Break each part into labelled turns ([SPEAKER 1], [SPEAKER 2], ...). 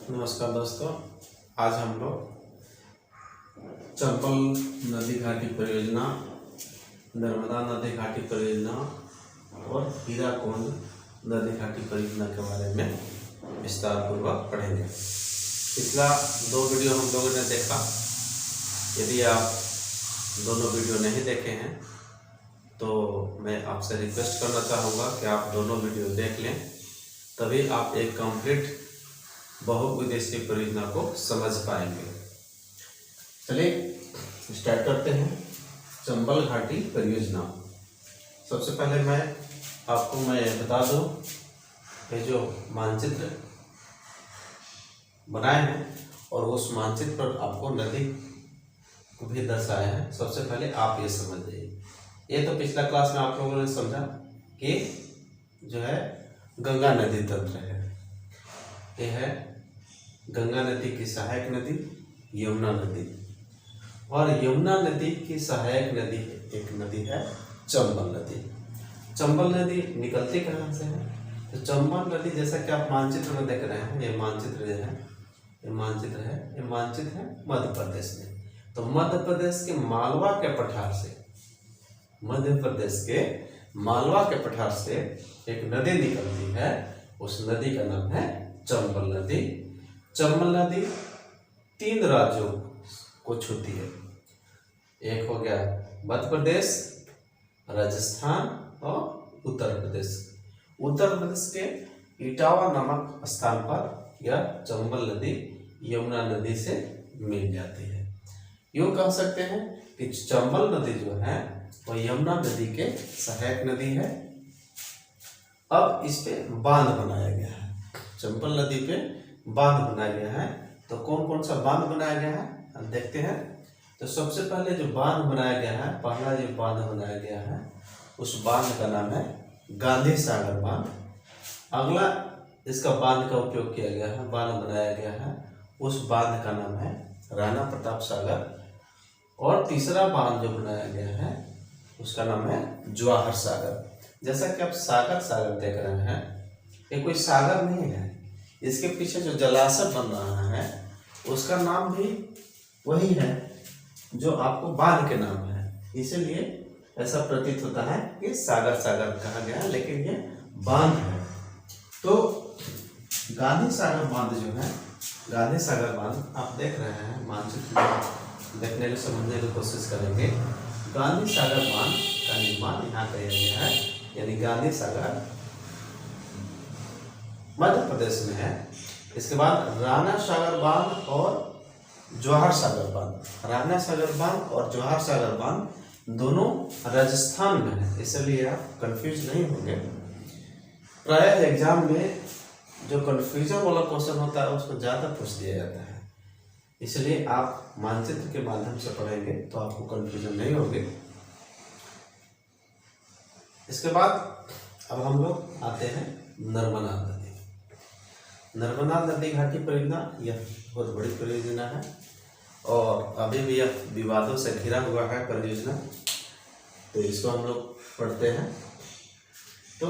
[SPEAKER 1] नमस्कार दोस्तों, आज हम लोग चंबल नदी घाटी परियोजना, नर्मदा नदी घाटी परियोजना और हीराकुंड नदी घाटी परियोजना के बारे में विस्तार पूर्वक पढ़ेंगे। पिछला 2 वीडियो हम लोगों ने देखा। यदि आप दोनों वीडियो नहीं देखे हैं तो मैं आपसे रिक्वेस्ट करना चाहूँगा कि आप दोनों वीडियो देख लें, तभी आप एक कंप्लीट बहुउद्देशीय परियोजना को समझ पाएंगे। चलिए स्टार्ट करते हैं। चंबल घाटी परियोजना। सबसे पहले मैं आपको बता दूं कि जो मानचित्र बनाए हैं और उस मानचित्र पर आपको नदी को भी दर्शाया है। सबसे पहले आप ये समझ जाइए। ये तो पिछला क्लास में आप लोगों ने समझा कि जो है गंगा नदी तंत्र है। ये है गंगा नदी की सहायक नदी यमुना नदी, और यमुना नदी की सहायक नदी एक नदी है चंबल नदी। चंबल नदी निकलती कहाँ से है? तो चंबल नदी, जैसा कि आप मानचित्र में देख रहे हैं, ये मानचित्र जो है ये मानचित्र है मध्य प्रदेश में। तो मध्य प्रदेश के मालवा के पठार से, मध्य प्रदेश के मालवा के पठार से एक नदी निकलती है। उस नदी का नाम है चंबल नदी। चंबल नदी 3 राज्यों को छूती है। एक हो गया मध्य प्रदेश, राजस्थान और उत्तर प्रदेश। उत्तर प्रदेश के इटावा नामक स्थान पर यह चंबल नदी यमुना नदी से मिल जाती है। यूँ कह सकते हैं कि चंबल नदी जो है वह यमुना नदी के सहायक नदी है। अब इस पे बांध बनाया गया है। चंबल नदी पे बांध बनाया गया है। तो कौन कौन सा बांध बनाया गया है हम देखते हैं। तो सबसे पहले जो बांध बनाया गया है, पहला जो बांध बनाया गया है, उस बांध का नाम है गांधी सागर बांध। अगला इसका बांध का उपयोग किया गया है, बांध बनाया गया है, उस बांध का नाम है राणा प्रताप सागर। और तीसरा बांध जो बनाया गया है उसका नाम है जवाहर सागर। जैसा कि आप सागर सागर देख रहे हैं, ये कोई सागर नहीं है। इसके पीछे जो जलाशय बन रहा है उसका नाम भी वही है जो आपको बांध के नाम है। इसलिए ऐसा प्रतीत होता है कि सागर सागर कहा गया है, लेकिन ये बांध है। तो गांधी सागर बांध जो है, गांधी सागर बांध आप देख रहे हैं, मानचित्र में देखने को समझने की कोशिश करेंगे। गांधी सागर बांध का निर्माण यहाँ किया गया है, यानी गांधी सागर मध्य प्रदेश में है। इसके बाद राणा सागर बांध और जवाहर सागर बांध, राणा सागर बांध और जवाहर सागर बांध दोनों राजस्थान में है। इसलिए आप कंफ्यूज नहीं होंगे। प्रायः एग्जाम में जो कंफ्यूजन वाला क्वेश्चन होता है उसको ज़्यादा पूछ दिया जाता है। इसलिए आप मानचित्र के माध्यम से पढ़ेंगे तो आपको कंफ्यूजन नहीं होगी। इसके बाद अब हम लोग आते हैं नर्मदा नदी। नर्मदा नदी घाटी परियोजना यह बहुत बड़ी परियोजना है और अभी भी यह विवादों से घिरा हुआ है परियोजना। तो इसको हम लोग पढ़ते हैं। तो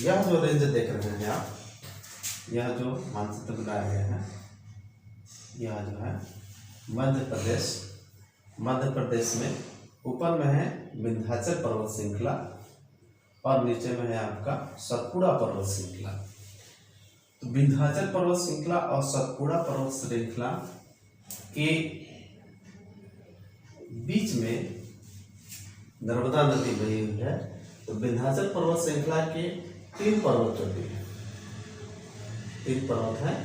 [SPEAKER 1] यह जो रेंज देख रहे हैं आप, यह जो मानचित्र बनाया गया है, यह जो है मध्य प्रदेश में ऊपर में है विंध्याचल पर्वत श्रृंखला और नीचे में है आपका सतपुड़ा पर्वत श्रृंखला। तो विंध्याचल पर्वत श्रृंखला और सतपुड़ा पर्वत श्रृंखला के बीच में नर्मदा नदी बही हुई है। तो विंध्याचल पर्वत श्रृंखला के 3 पर्वत चोटी है। 3 पर्वत है,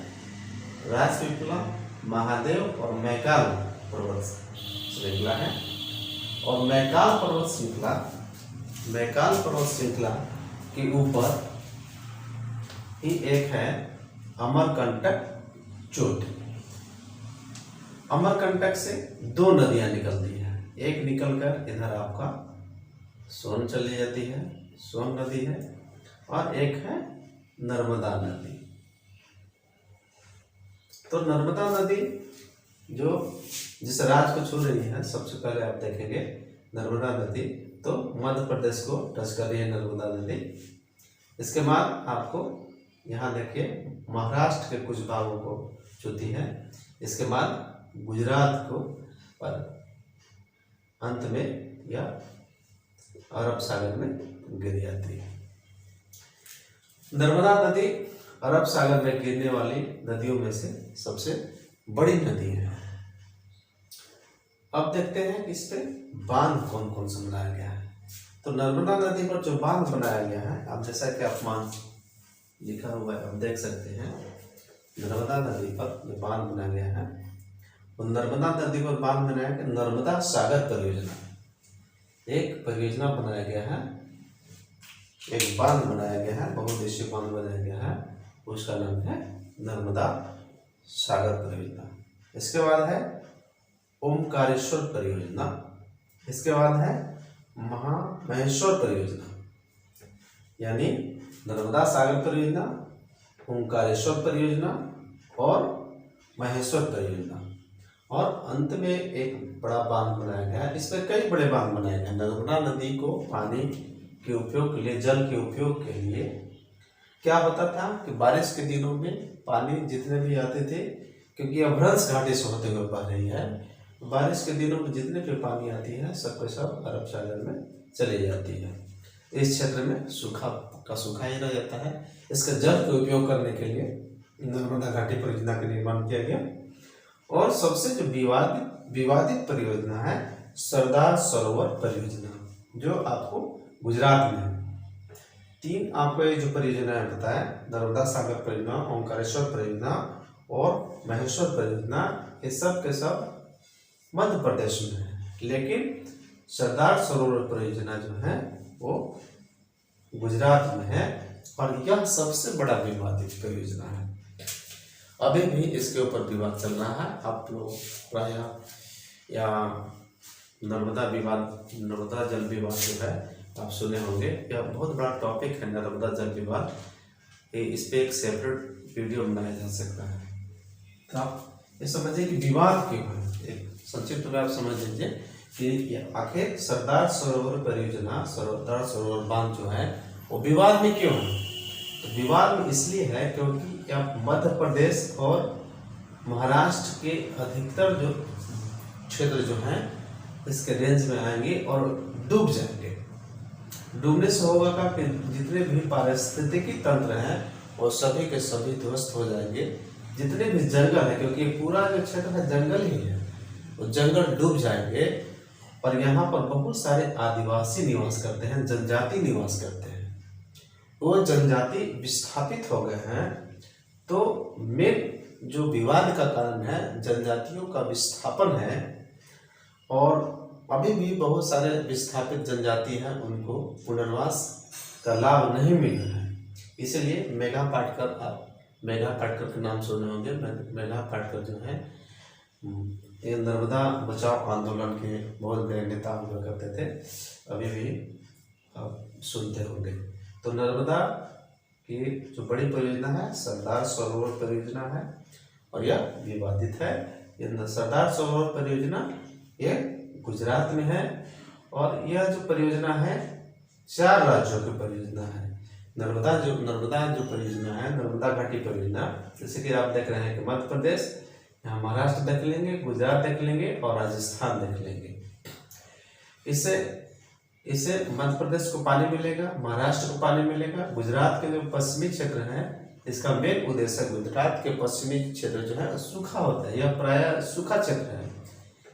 [SPEAKER 1] राजपीपला, महादेव और मैकाल पर्वत श्रृंखला है। और मैकाल पर्वत श्रृंखला के ऊपर ही एक है अमरकंटक चोटी। अमरकंटक से 2 नदियां निकलती हैं। एक निकलकर इधर आपका सोन चली जाती है, सोन नदी है, और एक है नर्मदा नदी। तो नर्मदा नदी जो जिस राज्य को छू रही है, सबसे पहले आप देखेंगे नर्मदा नदी तो मध्य प्रदेश को टच कर रही है नर्मदा नदी। इसके बाद आपको यहाँ देखिए महाराष्ट्र के कुछ भागों को छूती है, इसके बाद गुजरात को, पर अंत में यह अरब सागर में गिर जाती है। नर्मदा नदी अरब सागर में गिरने वाली नदियों में से सबसे बड़ी नदी है। अब देखते हैं कि इस पे बांध कौन कौन सा बनाया गया है। तो नर्मदा नदी पर जो बांध बनाया गया है, आप जैसा कि अपमान लिखा हुआ है आप देख सकते हैं, नर्मदा नदी पर जो बांध बनाया गया है वो नर्मदा नदी पर बांध बनाया गया नर्मदा सागर परियोजना। एक परियोजना बनाया गया है, एक बांध बनाया गया है, बहुउद्देशीय बांध बनाया गया है, उसका नाम है नर्मदा सागर परियोजना। इसके बाद है ओमकारेश्वर परियोजना, इसके बाद है महामहेश्वर परियोजना, यानी नर्मदा सागर परियोजना, ओमकारेश्वर परियोजना और महेश्वर परियोजना। और अंत में एक बड़ा बांध बनाया गया है। इसमें कई बड़े बांध बनाए गए। नर्मदा नदी को पानी के उपयोग के लिए, जल के उपयोग के लिए क्या होता था कि बारिश के दिनों में पानी जितने भी आते थे, क्योंकि अभ्रंश घाटी से होते हुए बह रही है, बारिश के दिनों में जितने भी पानी आती है सबके सब अरब सागर में चली जाती है। इस क्षेत्र में सूखा ही रह जाता है। इसका जल के उपयोग करने के लिए नर्मदा घाटी परियोजना का निर्माण किया गया। और सबसे जो विवादित परियोजना है सरदार सरोवर परियोजना, जो आपको गुजरात में है। तीन आपको ये जो परियोजनाएं बताया, नर्मदा सागर परियोजना, ओंकारेश्वर परियोजना और महेश्वर परियोजना, ये सब के सब मध्य प्रदेश में है। लेकिन सरदार सरोवर परियोजना जो है वो गुजरात में है और यह सबसे बड़ा विवादित परियोजना है। अभी भी इसके ऊपर विवाद चल रहा है। आप लोग प्रायः या नर्मदा जल विवाद जो है आप सुने होंगे। यह बहुत बड़ा टॉपिक है नर्मदा जल विवाद। इस पे एक सेपरेट वीडियो बनाया जा सकता है। तो आप ये समझिए कि विवाद क्यों है। एक संक्षिप्त में आप समझ लीजिए कि आखिर सरदार सरोवर परियोजना, सरदार सरोवर बांध जो है वो विवाद में क्यों है। तो विवाद में इसलिए है क्योंकि यह मध्य प्रदेश और महाराष्ट्र के अधिकतर जो क्षेत्र जो हैं इसके रेंज में आएंगे और डूब जाएंगे। डूबने से होगा का कि जितने भी पारिस्थितिकी तंत्र हैं वो सभी के सभी ध्वस्त हो जाएंगे। जितने भी जंगल है, क्योंकि पूरा जो क्षेत्र है जंगल ही है, वो जंगल डूब जाएंगे। और यहाँ पर बहुत सारे आदिवासी निवास करते हैं, जनजाति निवास करते हैं। वो जनजाति विस्थापित हो गए हैं। तो मेन जो विवाद का कारण है जनजातियों का विस्थापन है। और अभी भी बहुत सारे विस्थापित जनजाति हैं, उनको पुनर्वास का लाभ नहीं मिल रहा है। इसलिए मेघा पाटकर, आप मेघा पाटकर के नाम सुने होंगे। मेघा पाटकर जो है ये नर्मदा बचाओ आंदोलन के बहुत बड़े नेता हुआ करते थे, अभी भी आप सुनते होंगे। तो नर्मदा की जो बड़ी परियोजना है सरदार सरोवर परियोजना है और यह विवादित है। ये सरदार सरोवर परियोजना ये गुजरात में है और यह जो परियोजना है 4 राज्यों की परियोजना है। नर्मदा जो परियोजना है, नर्मदा घाटी परियोजना, जैसे कि आप देख रहे हैं कि मध्य प्रदेश, यहाँ महाराष्ट्र देख लेंगे, गुजरात देख लेंगे और राजस्थान देख लेंगे। इससे मध्य प्रदेश को पानी मिलेगा, महाराष्ट्र को पानी मिलेगा। गुजरात के जो पश्चिमी क्षेत्र है इसका मेन उद्देश्य, गुजरात के पश्चिमी क्षेत्र जो है सूखा होता है, यह प्रायः सूखा क्षेत्र है,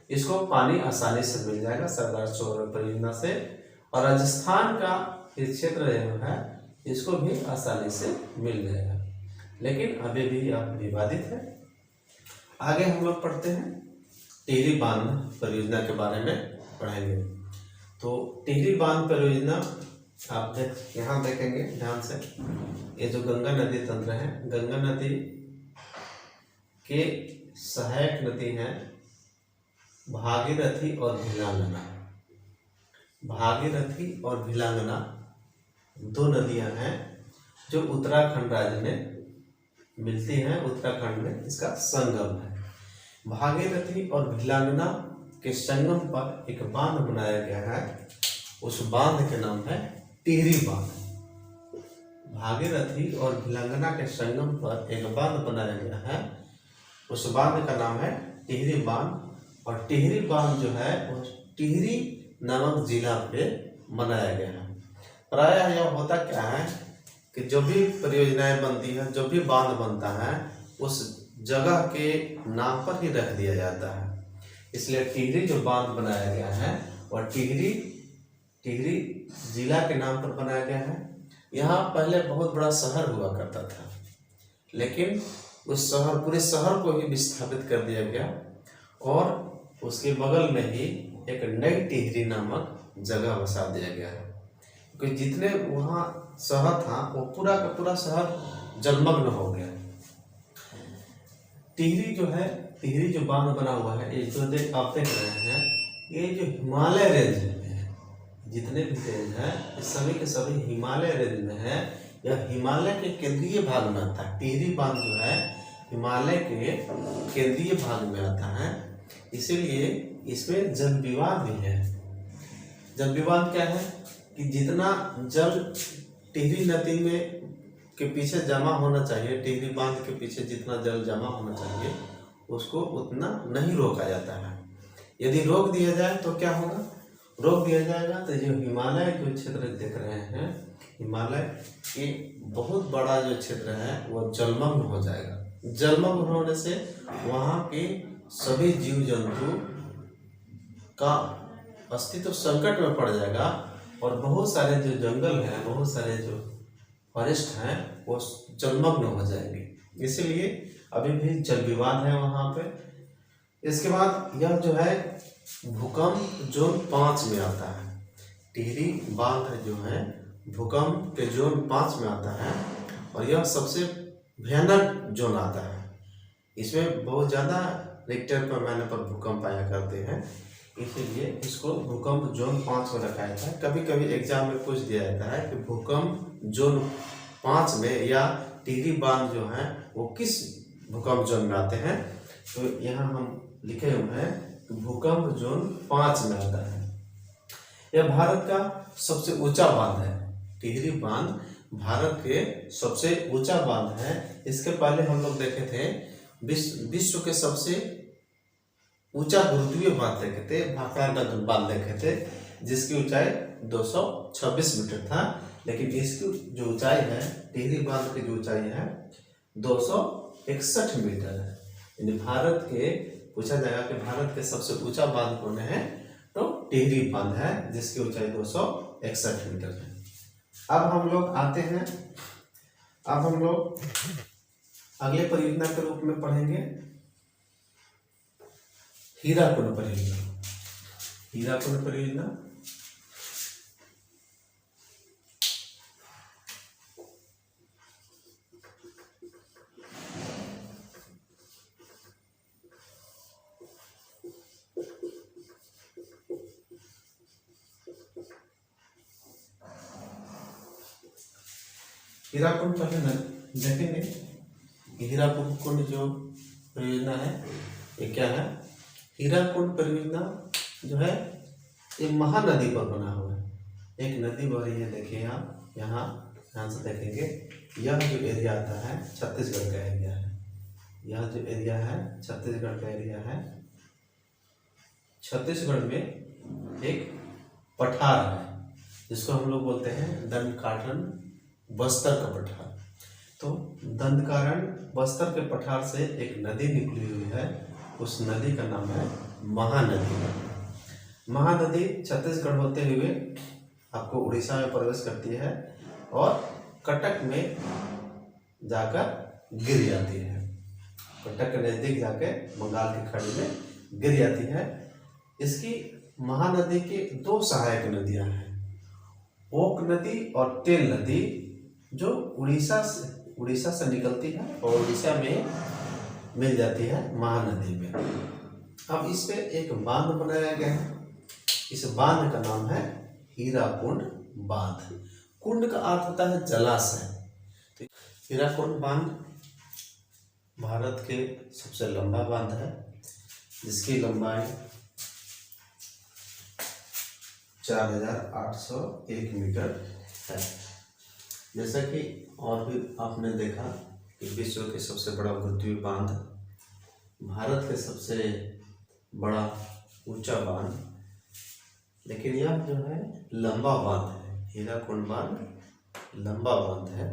[SPEAKER 1] इसको पानी आसानी से मिल जाएगा सरदार सरोवर परियोजना से। और राजस्थान का ये क्षेत्र जो है इसको भी आसानी से मिल जाएगा, लेकिन अभी भी यह विवादित है। आगे हम लोग पढ़ते हैं टिहरी बांध परियोजना के बारे में पढ़ेंगे। तो टिहरी बांध परियोजना आप यहाँ देखेंगे ध्यान से, ये जो गंगा नदी तंत्र है, गंगा नदी के सहायक नदी हैं भागीरथी और भिलांगना। भागीरथी और भिलांगना 2 नदियां हैं जो उत्तराखंड राज्य में मिलती हैं। उत्तराखंड में इसका संगम है। भागीरथी और भिलांगना के संगम पर एक बांध बनाया गया है, उस बांध के नाम है टिहरी बांध। भागीरथी और भिलंगना के संगम पर एक बांध बनाया गया है। उस बांध का नाम है टिहरी बांध। और टिहरी बांध जो है वो टिहरी नामक जिला पे बनाया गया है। प्रायः यह होता क्या है कि जो भी परियोजनाएं बनती है, जो भी बांध बनता है, उस जगह के नाम पर ही रख दिया जाता है। इसलिए टिहरी जो बांध बनाया गया है और टिहरी जिला के नाम पर बनाया गया है। यहाँ पहले बहुत बड़ा शहर हुआ करता था, लेकिन उस पूरे शहर को ही विस्थापित कर दिया गया और उसके बगल में ही एक नई टिहरी नामक जगह बसा दिया गया है। क्योंकि जितने वहाँ शहर था वो पूरा का पूरा शहर जलमग्न हो गया। टिहरी जो बांध बना हुआ है, ये जो आप देख रहे हैं, ये जो हिमालय रेंज में है, जितने भी रेंज है ये सभी के सभी हिमालय रेंज में है। यह हिमालय के केंद्रीय भाग में आता है। टिहरी बांध जो है हिमालय के केंद्रीय भाग में आता है, इसीलिए इसमें जल विवाद भी है। जल विवाद क्या है कि जितना जल टिहरी नदी में के पीछे जमा होना चाहिए, टिहरी बांध के पीछे जितना जल जमा होना चाहिए, उसको उतना नहीं रोका जाता है। यदि रोक दिया जाए तो क्या होगा? रोक दिया जाएगा तो जो हिमालय जो क्षेत्र देख रहे हैं, हिमालय के बहुत बड़ा जो क्षेत्र है वो जलमग्न हो जाएगा। जलमग्न होने से वहाँ के सभी जीव जंतु का अस्तित्व संकट में पड़ जाएगा और बहुत सारे जो जंगल हैं, बहुत सारे जो फॉरेस्ट हैं, वो जलमग्न हो जाएंगे। इसीलिए अभी भी जल विवाद है वहाँ पे। इसके बाद यह जो है भूकंप जोन 5 में आता है। टिहरी बांध जो है भूकंप के जोन 5 में आता है और यह सबसे भयानक जोन आता है। इसमें बहुत ज़्यादा रिक्टर पैमाने पर भूकंप आया करते हैं, इसीलिए इसको भूकंप जोन 5 में रखा जाता है। कभी कभी एग्जाम में पूछ दिया जाता है कि भूकंप जोन 5 में या टिहरी बांध जो है वो किस भूकंप जोन में आते हैं, तो यहाँ हम लिखे हुए हैं कि भूकंप जोन 5 में आता है। यह भारत का सबसे ऊंचा बांध है। टिहरी बांध भारत के सबसे ऊंचा बांध है। इसके पहले हम लोग देखे थे विश्व के सबसे ऊंचा गुरुत्वीय बांध देखे थे, भाखड़ा बांध देखे थे, जिसकी ऊंचाई 226 मीटर था। लेकिन इसकी जो ऊंचाई है, टिहरी बांध की जो ऊंचाई है 261 मीटर है। यानी भारत के पूछा जाएगा कि भारत के सबसे ऊंचा बांध कौन है, तो टिहरी बांध है, जिसकी ऊंचाई 261 मीटर है। अब हम लोग आते हैं, अब हम लोग अगले परियोजना के रूप में पढ़ेंगे हीराकुंड परियोजना। हीराकुंड परियोजना हीराकुंड पहले देखेंगे। हीराकुंड जो परियोजना है ये क्या है? हीराकुंड परियोजना जो है ये महानदी पर बना हुआ है। एक नदी बह रही है, देखिए आप यहाँ ध्यान से देखेंगे। यह जो एरिया आता है छत्तीसगढ़ का एरिया है। यह जो एरिया है छत्तीसगढ़ का एरिया है। छत्तीसगढ़ में एक पठार है जिसको हम लोग बोलते हैं दंडकारण्य बस्तर का पठार। तो दंडकारण्य बस्तर के पठार से एक नदी निकली हुई है, उस नदी का नाम है महानदी। महानदी छत्तीसगढ़ होते हुए आपको उड़ीसा में प्रवेश करती है और कटक में जाकर गिर जाती है। कटक के नज़दीक जाके बंगाल की खाड़ी में गिर जाती है। इसकी महानदी की 2 सहायक नदियां हैं, ओक नदी और तेल नदी, जो उड़ीसा से निकलती है और उड़ीसा में मिल जाती है महानदी में। अब इस पे एक बांध बनाया गया है। इस बांध का नाम है हीराकुंड बांध। कुंड का अर्थ होता है जलाशय। तो हीराकुंड बांध भारत के सबसे लंबा बांध है, जिसकी लंबाई 4801 मीटर है। जैसा कि और भी आपने देखा कि विश्व के सबसे बड़ा पृथ्वी बांध, भारत के सबसे बड़ा ऊंचा बांध, लेकिन यह जो है लंबा बांध है। हीराकुंड बांध लंबा बांध है।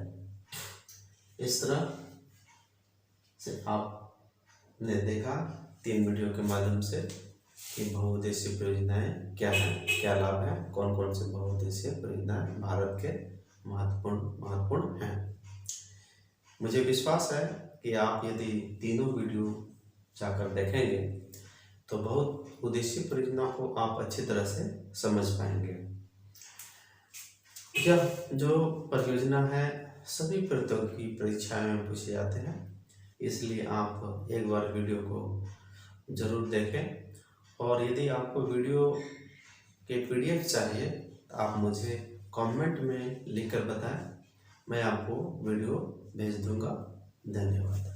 [SPEAKER 1] इस तरह से आपने देखा 3 वीडियो के माध्यम से कि बहुउद्देशीय परियोजनाएं क्या हैं, क्या लाभ है, कौन कौन से बहुउद्देशीय परियोजनाएं भारत के महत्वपूर्ण हैं। मुझे विश्वास है कि आप यदि तीनों वीडियो जाकर देखेंगे तो बहुत उद्देशीय परियोजना को आप अच्छी तरह से समझ पाएंगे। यह जो परियोजना है सभी प्रतियोगी परीक्षाएं में पूछे जाते हैं, इसलिए आप एक बार वीडियो को ज़रूर देखें। और यदि आपको वीडियो के PDF चाहिए तो आप मुझे कमेंट में लिखकर बताएं, मैं आपको वीडियो भेज दूंगा। धन्यवाद।